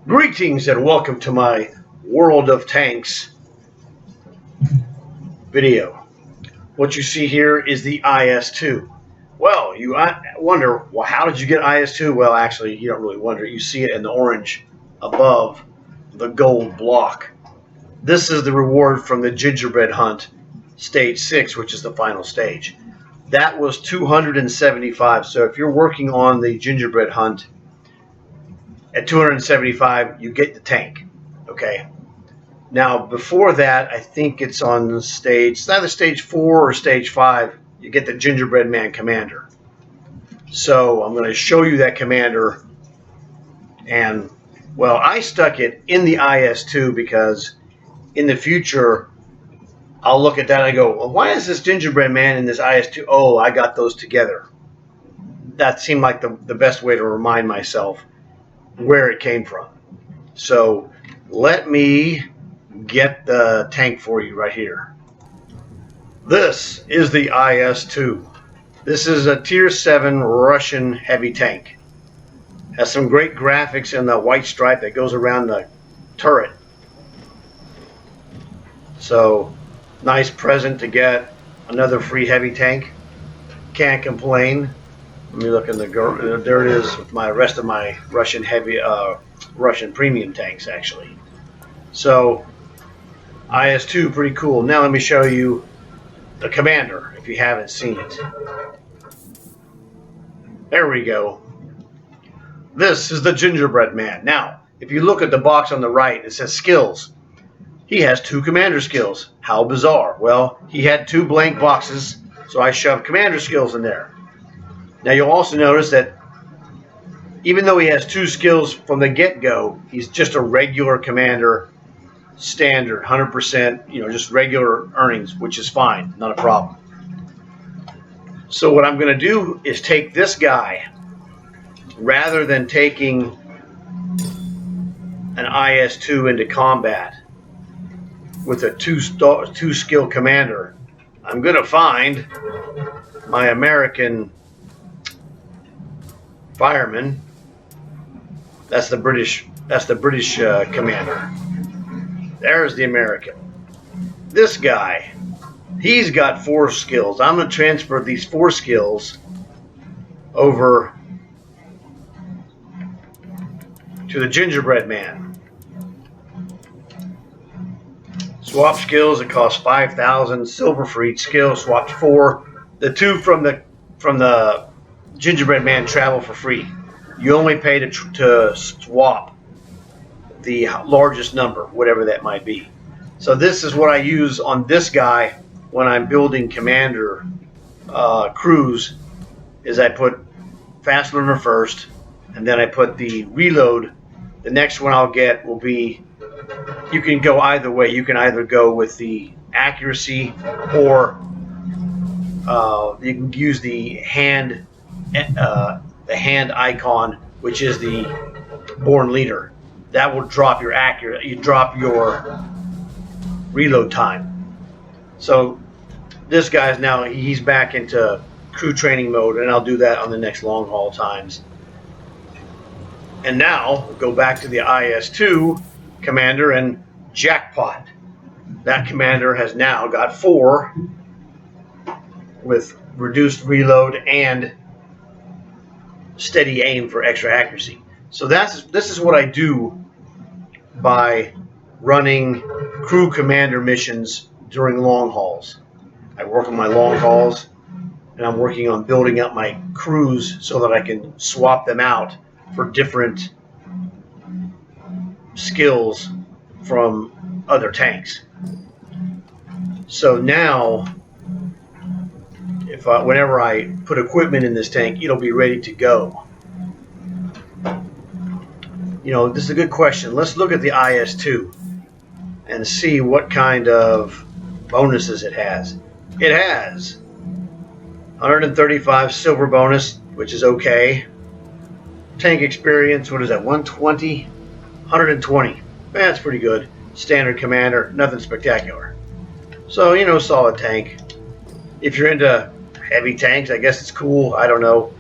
Greetings and welcome to my World of Tanks video. What you see here is the IS-2. Well, you wonder, well, how did you get IS-2? Well, actually, you don't really wonder. You see it in the orange above the gold block. This is the reward from the Gingerbread hunt, stage 6, which is the final stage. That was 275. So if you're working on the Gingerbread hunt, at 275, you get the tank. Okay. Now, before that, I think it's on stage, it's either stage 4 or stage 5, you get the Gingerbread Man Commander. So I'm going to show you that commander. And, well, I stuck it in the IS-2 because in the future, I'll look at that and I go, well, why is this Gingerbread Man in this IS-2? Oh, I got those together. That seemed like the best way to remind myself where it came from. So let me get the tank for you right here. This is the IS-2. This is a tier 7 Russian heavy tank. Has some great graphics in the white stripe that goes around the turret. So nice present to get. Another free heavy tank. Can't complain. Let me look in the, there it is with my rest of my Russian heavy, Russian premium tanks actually. So IS-2, pretty cool. Now let me show you the commander if you haven't seen it. There we go. This is the Gingerbread Man. Now, if you look at the box on the right, it says skills. He has 2 commander skills. How bizarre. Well, he had 2 blank boxes, so I shoved commander skills in there. Now you'll also notice that even though he has 2 skills from the get-go, he's just a regular commander, standard, 100%, just regular earnings, which is fine, not a problem. So what I'm going to do is take this guy, rather than taking an IS-2 into combat with a 2-skill commander, I'm going to find my American fireman. That's the British commander. There's the American. This guy, he's got 4 skills. I'm going to transfer these 4 skills over to the Gingerbread Man. Swap skills, it costs 5,000. Silver for each skill, swapped 4. The 2 from the Gingerbread Man travel for free. You only pay to swap the largest number, whatever that might be. So this is what I use on this guy when I'm building commander crews. Is I put fast learner first, and then I put the reload. The next one I'll get will be, you can go either way. You can either go with the accuracy, or you can use the hand icon, which is the born leader. That will drop your your reload time. So this guy's now, he's back into crew training mode, and I'll do that on the next long haul times. And now go back to the IS-2 commander and jackpot. That commander has now got 4 with reduced reload and steady aim for extra accuracy. So this is what I do by running crew commander missions during long hauls. I work on my long hauls, and I'm working on building up my crews so that I can swap them out for different skills from other tanks. So now, whenever I put equipment in this tank, it'll be ready to go. This is a good question. Let's look at the IS-2 and see what kind of bonuses it has. It has 135 silver bonus, which is okay. Tank experience, what is that, 120? 120. That's pretty good. Standard commander, nothing spectacular. So, solid tank. If you're into heavy tanks, I guess it's cool. I don't know.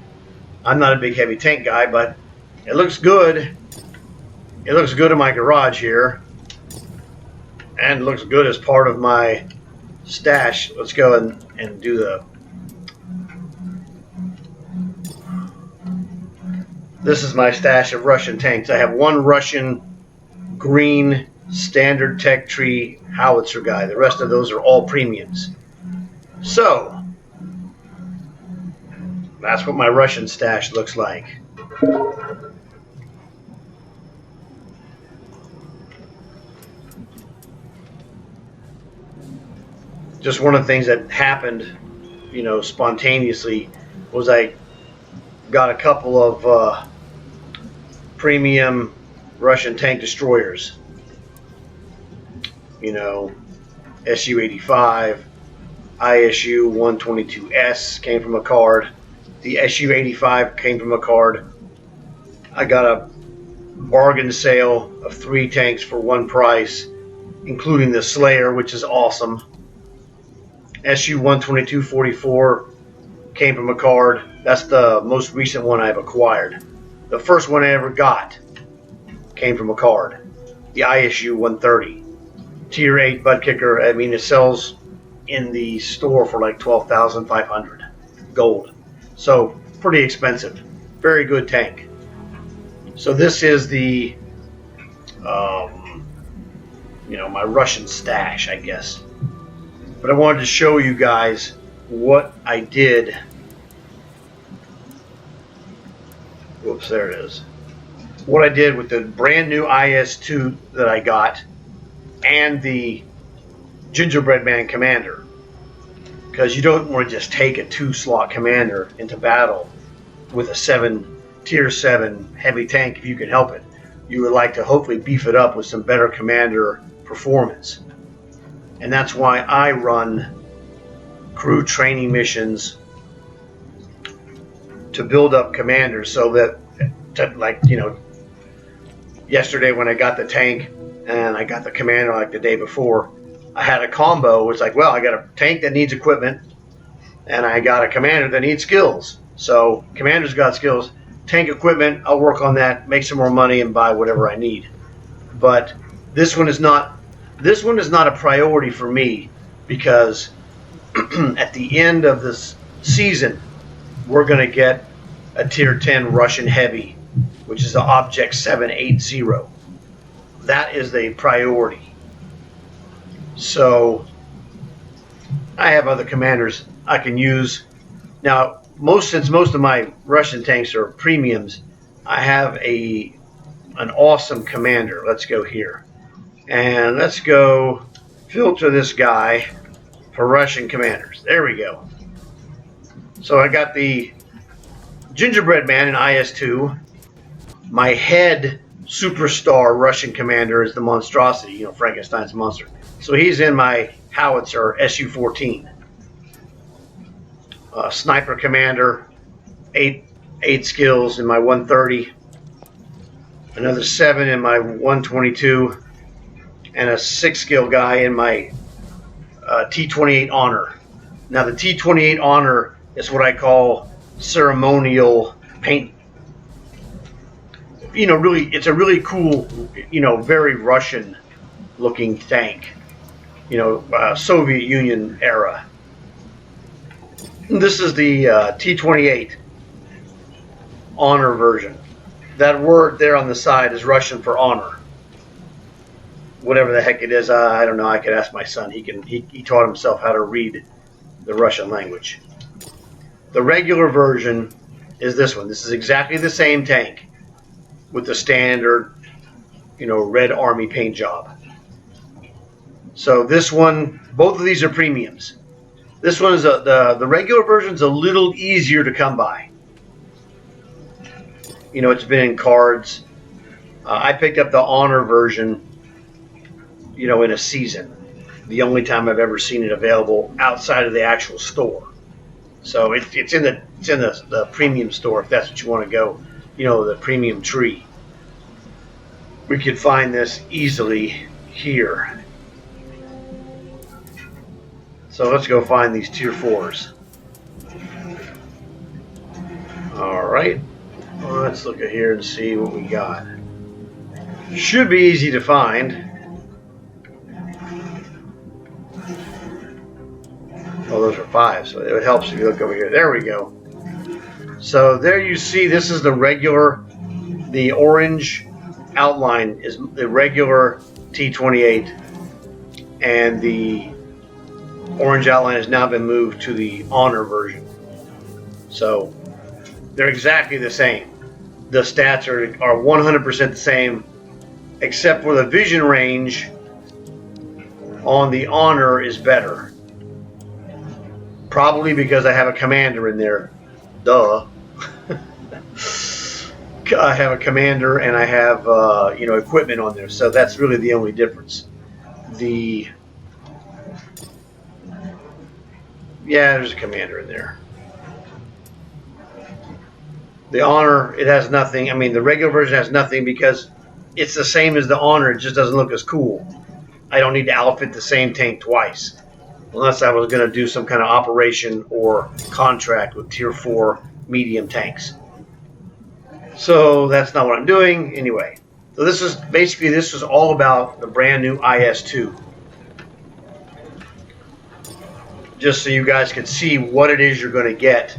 I'm not a big heavy tank guy, but it looks good. It looks good in my garage here, and looks good as part of my stash. Let's go and do the. This is my stash of Russian tanks. I have one Russian green standard tech tree howitzer guy. The rest of those are all premiums. So that's what my Russian stash looks like. Just one of the things that happened, spontaneously, was I got a couple of premium Russian tank destroyers. SU-85, ISU-122S came from a card. The SU-85 came from a card. I got a bargain sale of 3 tanks for one price, including the Slayer, which is awesome. SU-122-44 came from a card. That's the most recent one I've acquired. The first one I ever got came from a card. The ISU-130. Tier 8 butt kicker. I mean, it sells in the store for like $12,500 gold. So pretty expensive. Very good tank. So this is the, my Russian stash, I guess. But I wanted to show you guys what I did. Whoops, there it is. What I did with the brand new IS-2 that I got and the Gingerbread Man Commander. Because you don't want to just take a 2-slot commander into battle with a tier 7 heavy tank if you can help it. You would like to hopefully beef it up with some better commander performance. And that's why I run crew training missions to build up commanders, so that, yesterday when I got the tank and I got the commander like the day before, I had a combo. It's like, well, I got a tank that needs equipment and I got a commander that needs skills. So commander's got skills, tank equipment, I'll work on that, make some more money and buy whatever I need. But this one is not a priority for me, because at the end of this season, we're going to get a tier 10 Russian heavy, which is the Object 780. That is the priority. So I have other commanders I can use. Now, since most of my Russian tanks are premiums, I have an awesome commander. Let's go here. And let's go filter this guy for Russian commanders. There we go. So I got the Gingerbread Man in IS-2. My head superstar Russian commander is the monstrosity, Frankenstein's monster. So he's in my howitzer SU-14. Sniper commander, 8 skills in my 130. Another 7 in my 122. And a 6 skill guy in my T-28 Honor. Now the T-28 Honor is what I call ceremonial paint. It's a really cool, very Russian looking tank. Soviet Union era. This is the T-28 Honor version. That word there on the side is Russian for honor. Whatever the heck it is, I don't know. I could ask my son. He taught himself how to read the Russian language. The regular version is this one. This is exactly the same tank with the standard, red army paint job. So this one, both of these are premiums. This one is the regular version is a little easier to come by. It's been in cards. I picked up the Honor version, in a season. The only time I've ever seen it available outside of the actual store. So it's in the premium store, if that's what you want to go, the premium tree. We could find this easily here. So let's go find these tier 4s. All right. Well, let's look at here and see what we got. Should be easy to find. Oh, those are 5, so it helps if you look over here. There we go. So there you see, this is the regular, the orange outline is the regular T28, and the orange outline has now been moved to the Honor version. So they're exactly the same. The stats are 100% the same, except for the vision range on the Honor is better. Probably because I have a commander in there. Duh. I have a commander and I have equipment on there, so that's really the only difference. There's a commander in there. The Honor, it has nothing. I mean, the regular version has nothing because it's the same as the Honor. It just doesn't look as cool. I don't need to outfit the same tank twice, unless I was going to do some kind of operation or contract with Tier 4 medium tanks. So that's not what I'm doing anyway. So this is all about the brand new IS-2. Just so you guys can see what it is you're going to get,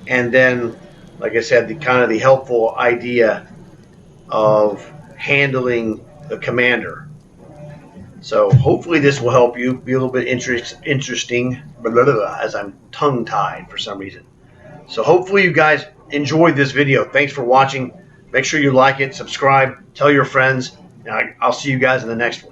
and then, like I said, the helpful idea of handling the commander. So hopefully this will help you be a little bit interesting, as I'm tongue-tied for some reason. So hopefully you guys enjoyed this video. Thanks for watching. Make sure you like it, subscribe, tell your friends, and I'll see you guys in the next one.